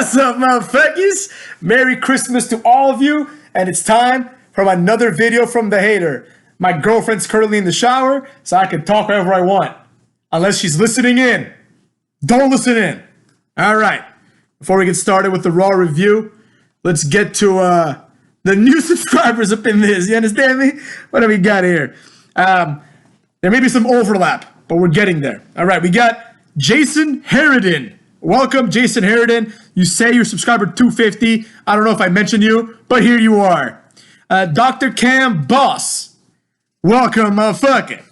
What's up, motherfuckers? Merry Christmas to all of you, and it's time for another video from the hater. My girlfriend's currently in the shower, so I can talk wherever I want. Unless she's listening in. Don't listen in. Alright, before we get started with the Raw review, let's get to the new subscribers up in this. You understand me? What do we got here? There may be some overlap, but we're getting there. Alright, we got Jason Harridan. Welcome, Jason Harridan. You say you're subscriber 250. I don't know if I mentioned you, but here you are. Dr. Cam Boss. Welcome, motherfucker.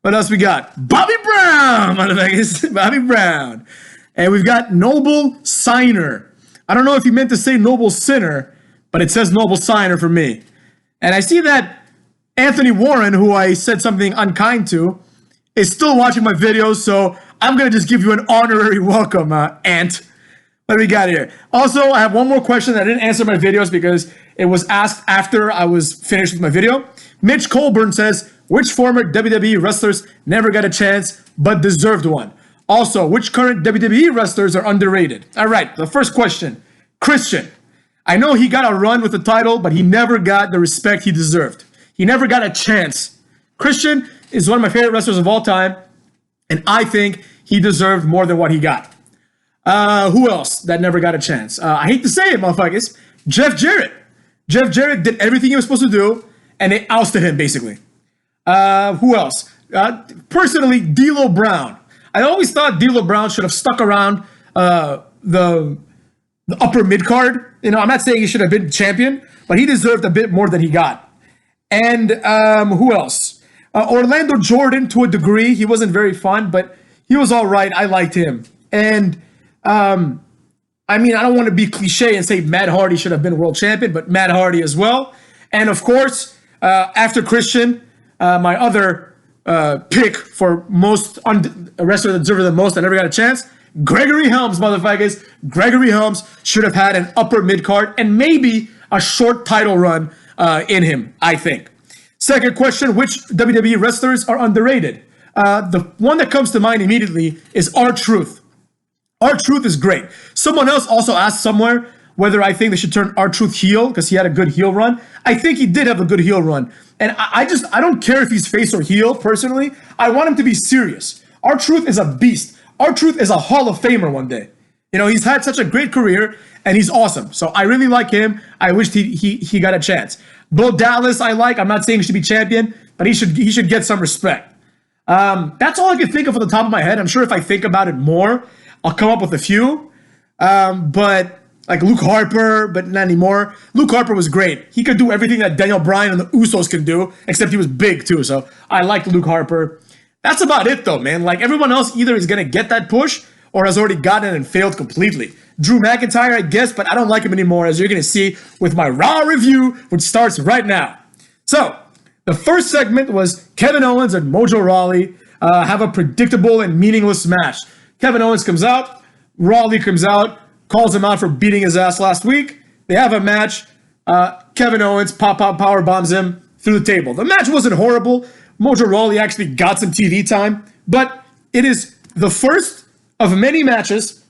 What else we got? Bobby Brown, motherfuckers. Bobby Brown. And we've got Noble Signer. I don't know if you meant to say Noble Sinner, but it says Noble Signer for me. And I see that Anthony Warren, who I said something unkind to, is still watching my videos, so I'm going to just give you an honorary welcome, Ant. What do we got here? Also, I have one more question that I didn't answer in my videos because it was asked after I was finished with my video. Mitch Colburn says, which former WWE wrestlers never got a chance but deserved one? Also, which current WWE wrestlers are underrated? All right, the first question. Christian. I know he got a run with the title, but he never got the respect he deserved. He never got a chance. Christian is one of my favorite wrestlers of all time, and I think he deserved more than what he got. Who else that never got a chance? I hate to say it, motherfuckers. Jeff Jarrett. Jeff Jarrett did everything he was supposed to do, and they ousted him, basically. Who else? Personally, D'Lo Brown. I always thought D'Lo Brown should have stuck around the upper mid-card. You know, I'm not saying he should have been champion, but he deserved a bit more than he got. And who else? Orlando Jordan, to a degree. He wasn't very fun, but he was all right. I liked him. And, I mean, I don't want to be cliche and say Matt Hardy should have been world champion, but Matt Hardy as well. And, of course, after Christian, my other pick for most wrestler that deserved the most that never got a chance, Gregory Helms, motherfuckers. Gregory Helms should have had an upper mid-card and maybe a short title run in him, I think. Second question, which WWE wrestlers are underrated? The one that comes to mind immediately is R-Truth. R-Truth is great. Someone else also asked somewhere whether I think they should turn R-Truth heel because he had a good heel run. I think he did have a good heel run. And I don't care if he's face or heel, personally. I want him to be serious. R-Truth is a beast. R-Truth is a Hall of Famer one day. You know, he's had such a great career, and he's awesome. So I really like him. I wished he got a chance. Bo Dallas, I like. I'm not saying he should be champion, but he should get some respect. That's all I can think of on the top of my head. I'm sure if I think about it more, I'll come up with a few. But like Luke Harper, but not anymore. Luke Harper was great. He could do everything that Daniel Bryan and the Usos can do, except he was big too. So I liked Luke Harper. That's about it though, man. Like everyone else either is going to get that push or has already gotten it and failed completely. Drew McIntyre, I guess, but I don't like him anymore, as you're going to see with my Raw review, which starts right now. So, the first segment was Kevin Owens and Mojo Rawley have a predictable and meaningless match. Kevin Owens comes out, Rawley comes out, calls him out for beating his ass last week. They have a match. Kevin Owens power bombs him through the table. The match wasn't horrible. Mojo Rawley actually got some TV time, but it is the first of many matches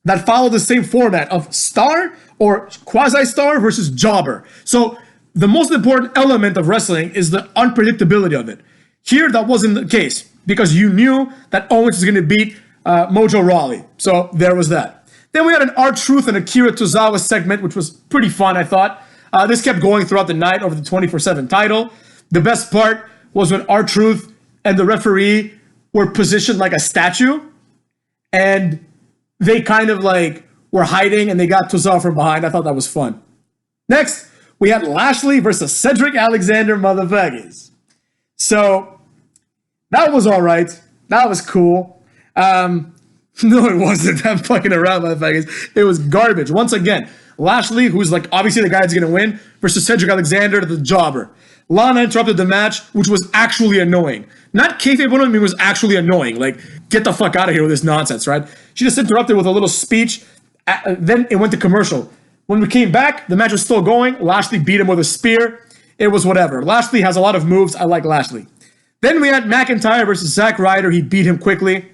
that follow the same format of star or quasi-star versus jobber. So the most important element of wrestling is the unpredictability of it. Here, that wasn't the case because you knew that Owens was going to beat Mojo Rawley. So there was that. Then we had an R-Truth and Akira Tozawa segment, which was pretty fun, I thought. This kept going throughout the night over the 24/7 title. The best part was when R-Truth and the referee were positioned like a statue, and they kind of like were hiding and they got Tozawa from behind. I thought that was fun. Next, we had Lashley versus Cedric Alexander, motherfuckers. So that was all right. That was cool. No, it wasn't. I'm fucking around, motherfuckers. It was garbage. Once again, Lashley, who's like obviously the guy that's going to win, versus Cedric Alexander, the jobber. Lana interrupted the match, which was actually annoying. Not kayfabe, but it was actually annoying. Like, get the fuck out of here with this nonsense, right? She just interrupted with a little speech. Then it went to commercial. When we came back, the match was still going. Lashley beat him with a spear. It was whatever. Lashley has a lot of moves. I like Lashley. Then we had McIntyre versus Zack Ryder. He beat him quickly.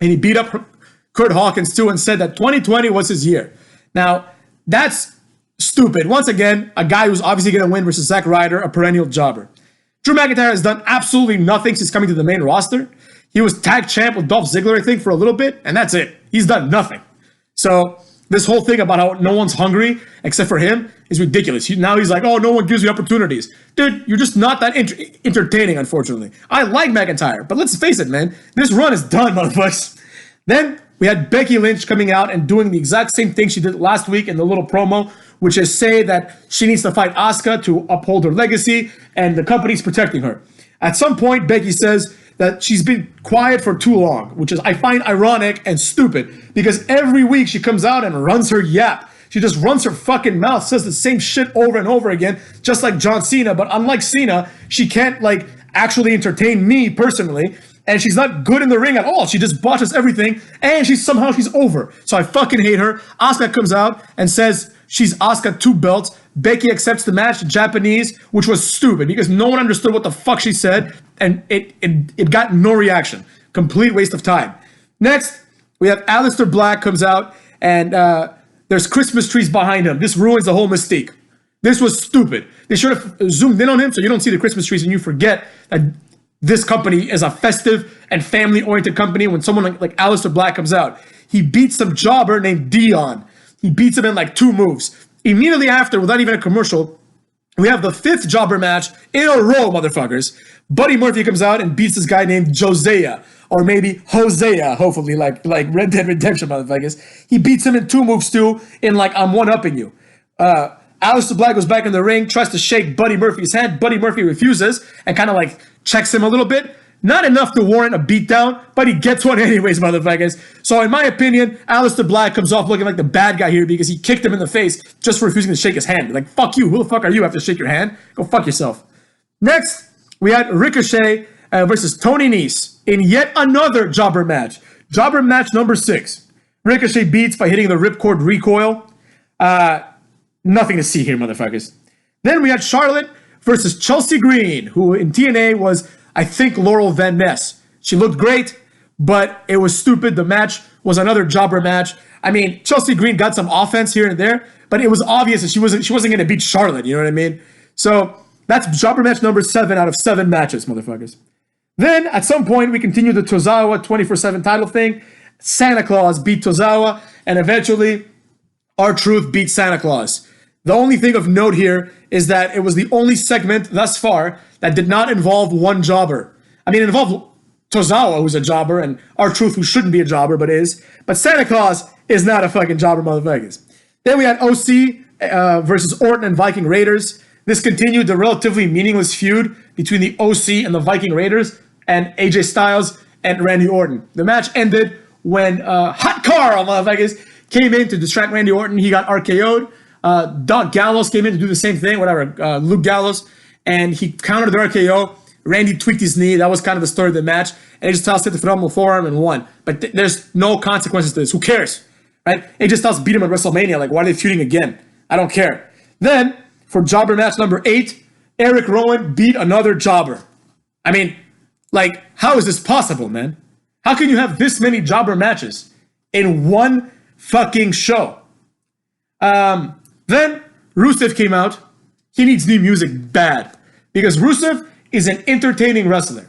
And he beat up Kurt Hawkins too and said that 2020 was his year. Now, that's stupid. Once again, a guy who's obviously going to win versus Zack Ryder, a perennial jobber. Drew McIntyre has done absolutely nothing since coming to the main roster. He was tag champ with Dolph Ziggler, I think, for a little bit, and that's it. He's done nothing. So this whole thing about how no one's hungry except for him is ridiculous. Now he's like, oh, no one gives me opportunities. Dude, you're just not that entertaining, unfortunately. I like McIntyre, but let's face it, man. This run is done, motherfuckers. Then we had Becky Lynch coming out and doing the exact same thing she did last week in the little promo, which is say that she needs to fight Asuka to uphold her legacy, and the company's protecting her. At some point, Becky says that she's been quiet for too long, which is I find ironic and stupid, because every week she comes out and runs her yap. She just runs her fucking mouth, says the same shit over and over again, just like John Cena. But unlike Cena, she can't like actually entertain me personally. And she's not good in the ring at all. She just botches everything, and she's over. So I fucking hate her. Asuka comes out and says she's Asuka 2 belts. Becky accepts the match in Japanese, which was stupid because no one understood what the fuck she said, and it got no reaction. Complete waste of time. Next, we have Aleister Black comes out, and there's Christmas trees behind him. This ruins the whole mystique. This was stupid. They should have zoomed in on him so you don't see the Christmas trees and you forget that this company is a festive and family-oriented company. When someone like Aleister Black comes out, he beats some jobber named Dion. He beats him in like 2 moves. Immediately after, without even a commercial, we have the 5th jobber match in a row, motherfuckers. Buddy Murphy comes out and beats this guy named Josiah, or maybe Hosea, hopefully, like Red Dead Redemption, motherfuckers. He beats him in 2 moves too, in like I'm one-upping you. Aleister Black goes back in the ring, tries to shake Buddy Murphy's hand. Buddy Murphy refuses and kind of like checks him a little bit. Not enough to warrant a beatdown, but he gets one anyways, motherfuckers. So in my opinion, Aleister Black comes off looking like the bad guy here because he kicked him in the face just for refusing to shake his hand. Like, fuck you. Who the fuck are you? I have to shake your hand? Go fuck yourself. Next, we had Ricochet versus Tony Nese in yet another jobber match. Jobber match number 6. Ricochet beats by hitting the ripcord recoil. Nothing to see here, motherfuckers. Then we had Charlotte versus Chelsea Green, who in TNA was, I think, Laurel Van Ness. She looked great, but it was stupid. The match was another jobber match. I mean, Chelsea Green got some offense here and there, but it was obvious that she wasn't going to beat Charlotte. You know what I mean? So that's jobber match number 7 out of 7 matches, motherfuckers. Then at some point we continued the Tozawa 24/7 title thing. Santa Claus beat Tozawa, and eventually R-Truth beat Santa Claus. The only thing of note here is that it was the only segment thus far that did not involve one jobber. I mean, it involved Tozawa, who's a jobber, and R-Truth, who shouldn't be a jobber, but is. But Santa Claus is not a fucking jobber, motherfuckers. Then we had OC versus Orton and Viking Raiders. This continued the relatively meaningless feud between the OC and the Viking Raiders and AJ Styles and Randy Orton. The match ended when Hot Carl, motherfuckers, came in to distract Randy Orton. He got RKO'd. Doc Gallows came in to do the same thing, whatever, Luke Gallows, and he countered the RKO. Randy tweaked his knee. That was kind of the story of the match. And AJ Styles hit the phenomenal forearm and won. But there's no consequences to this. Who cares? Right? AJ Styles beat him at WrestleMania. Like, why are they feuding again? I don't care. Then, for jobber match number 8, Eric Rowan beat another jobber. I mean, like, how is this possible, man? How can you have this many jobber matches in one fucking show? Then Rusev came out. He needs new music bad because Rusev is an entertaining wrestler.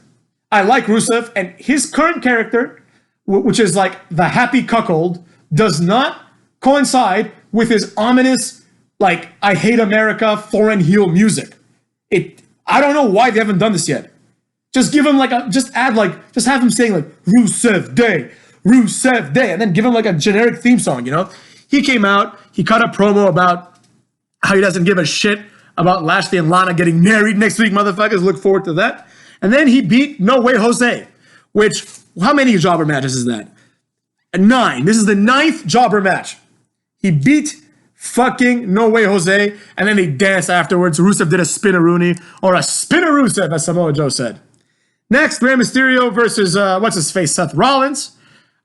I like Rusev, and his current character, which is like the happy cuckold, does not coincide with his ominous, like, I hate America, foreign heel music. I don't know why they haven't done this yet. Just give him just have him saying like Rusev Day, and then give him like a generic theme song, you know? He came out, he cut a promo about how he doesn't give a shit about Lashley and Lana getting married next week, motherfuckers. Look forward to that. And then he beat No Way Jose, which, how many jobber matches is that? 9. This is the 9th jobber match. He beat fucking No Way Jose, and then they danced afterwards. Rusev did a spin-a-rooney, or a spin-a-Rusev, as Samoa Joe said. Next, Rey Mysterio versus, Seth Rollins.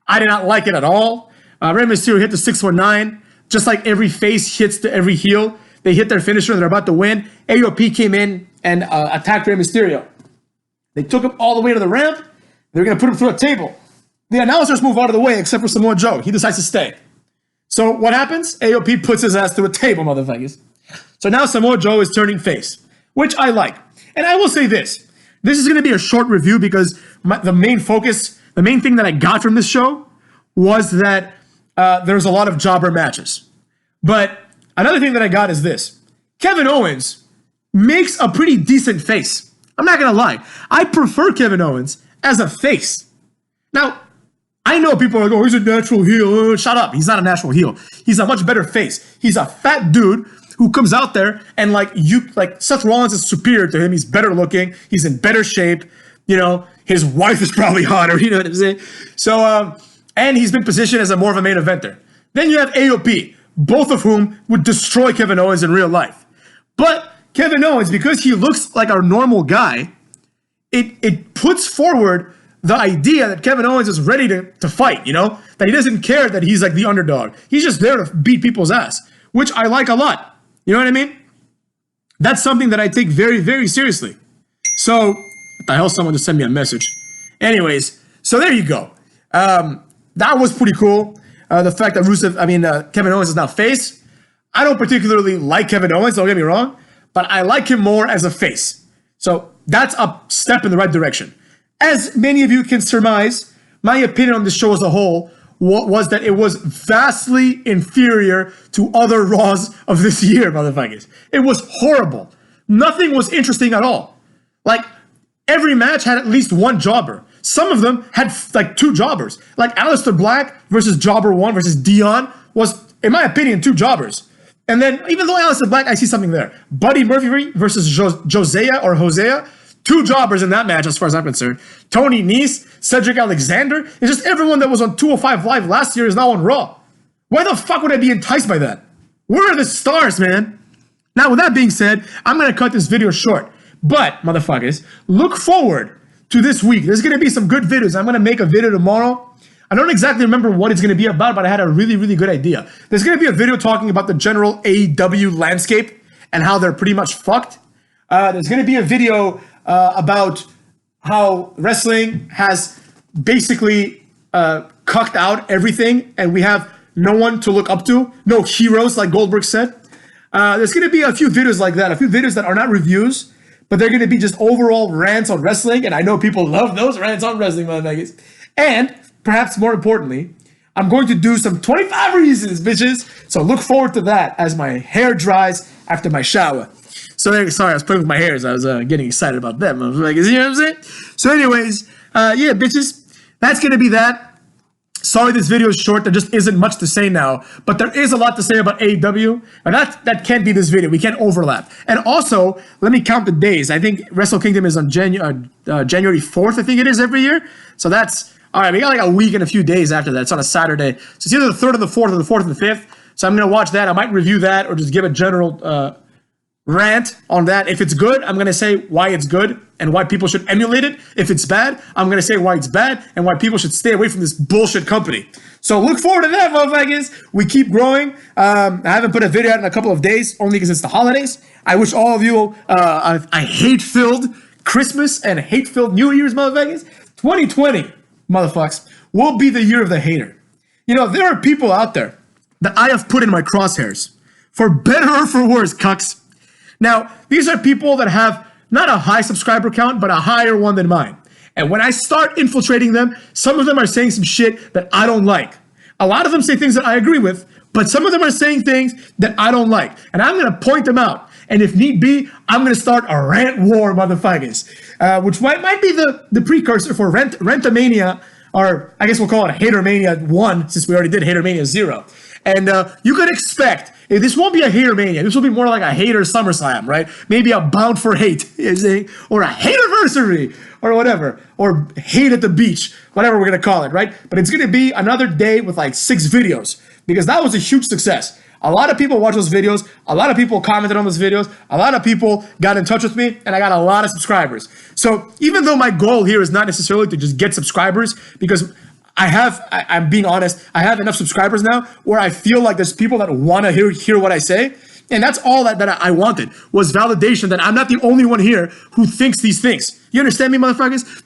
I did not like it at all. Rey Mysterio hit the 619. Just like every face hits to every heel, they hit their finisher and they're about to win. AOP came in and attacked Rey Mysterio. They took him all the way to the ramp. They're going to put him through a table. The announcers move out of the way except for Samoa Joe. He decides to stay. So what happens? AOP puts his ass to a table, motherfuckers. So now Samoa Joe is turning face, which I like. And I will say this. This is going to be a short review because the main thing that I got from this show was that there's a lot of jobber matches. But another thing that I got is this. Kevin Owens makes a pretty decent face. I'm not going to lie. I prefer Kevin Owens as a face. Now, I know people are like, oh, he's a natural heel. Shut up. He's not a natural heel. He's a much better face. He's a fat dude who comes out there and like Seth Rollins is superior to him. He's better looking. He's in better shape. You know, his wife is probably hotter. You know what I'm saying? So, and he's been positioned as more of a main eventer. Then you have AOP, both of whom would destroy Kevin Owens in real life. But Kevin Owens, because he looks like our normal guy, it puts forward the idea that Kevin Owens is ready to fight, you know? That he doesn't care that he's like the underdog. He's just there to beat people's ass, which I like a lot. You know what I mean? That's something that I take very, very seriously. So, what the hell? Someone just sent me a message. Anyways, so there you go. That was pretty cool. The fact that Kevin Owens is now face. I don't particularly like Kevin Owens, don't get me wrong, but I like him more as a face. So that's a step in the right direction. As many of you can surmise, my opinion on the show as a whole was that it was vastly inferior to other Raws of this year, motherfuckers. It was horrible. Nothing was interesting at all. Like, every match had at least one jobber. Some of them had like two jobbers. Like Aleister Black versus Jobber 1 versus Dion was, in my opinion, two jobbers. And then, even though Aleister Black, I see something there. Buddy Murphy versus Hosea, two jobbers in that match as far as I'm concerned. Tony Nese, Cedric Alexander. It's just everyone that was on 205 Live last year is now on Raw. Why the fuck would I be enticed by that? Where are the stars, man? Now, with that being said, I'm going to cut this video short. But, motherfuckers, look forward to this week. There's going to be some good videos. I'm going to make a video tomorrow. I don't exactly remember what it's going to be about, but I had a really, really good idea. There's going to be a video talking about the general AEW landscape and how they're pretty much fucked. There's going to be a video about how wrestling has basically cucked out everything and we have no one to look up to, no heroes like Goldberg said. There's going to be a few videos like that, a few videos that are not reviews, but they're going to be just overall rants on wrestling, and I know people love those rants on wrestling, motherfuckers. And perhaps more importantly, I'm going to do some 25 reasons, bitches. So look forward to that as my hair dries after my shower. So sorry, I was playing with my hairs. I was getting excited about them. I was like, you know what I'm saying? So anyways, yeah, bitches, that's going to be that. Sorry this video is short. There just isn't much to say now. But there is a lot to say about AEW. And that can't be this video. We can't overlap. And also, let me count the days. I think Wrestle Kingdom is on January 4th, I think it is every year. So that's, all right, we got like a week and a few days after that. It's on a Saturday. So it's either the 3rd or the 4th or the 4th and the 5th. So I'm going to watch that. I might review that or just give a general rant on that. If it's good, I'm going to say why it's good and why people should emulate it. If it's bad, I'm going to say why it's bad and why people should stay away from this bullshit company. So look forward to that, motherfuckers. We keep growing. I haven't put a video out in a couple of days, only because it's the holidays. I wish all of you a hate-filled Christmas and hate-filled New Year's, motherfuckers. 2020, motherfuckers, will be the year of the hater. You know, there are people out there that I have put in my crosshairs, for better or for worse, cucks. Now, these are people that have not a high subscriber count, but a higher one than mine. And when I start infiltrating them, some of them are saying some shit that I don't like. A lot of them say things that I agree with, but some of them are saying things that I don't like. And I'm going to point them out. And if need be, I'm going to start a rant war, motherfuckers. Which might be the precursor for Rentamania, or I guess we'll call it Hatermania 1, since we already did Hatermania 0. And you could expect, this won't be a hater mania. This will be more like a hater SummerSlam, right? Maybe a Bound for Hate, or a Haterversary, or whatever, or Hate at the Beach, whatever we're gonna call it, right? But it's gonna be another day with like 6 videos, because that was a huge success. A lot of people watched those videos. A lot of people commented on those videos. A lot of people got in touch with me, and I got a lot of subscribers. So even though my goal here is not necessarily to just get subscribers, because I'm being honest, I have enough subscribers now where I feel like there's people that want to hear what I say. And that's all that I wanted, was validation that I'm not the only one here who thinks these things. You understand me, motherfuckers?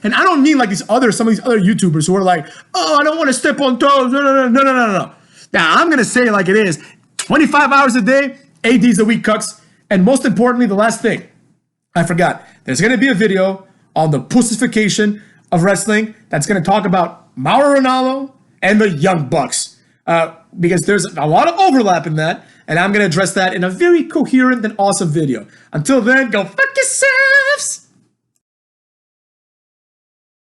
And I don't mean like some of these other YouTubers who are like, oh, I don't want to step on toes. No. Now, I'm going to say it like it is. 25 hours a day, 8 days a week, cucks. And most importantly, the last thing, I forgot. There's going to be a video on the pussification of wrestling that's going to talk about Mauro Ranallo and the Young Bucks. Because there's a lot of overlap in that, and I'm going to address that in a very coherent and awesome video. Until then, go fuck yourselves!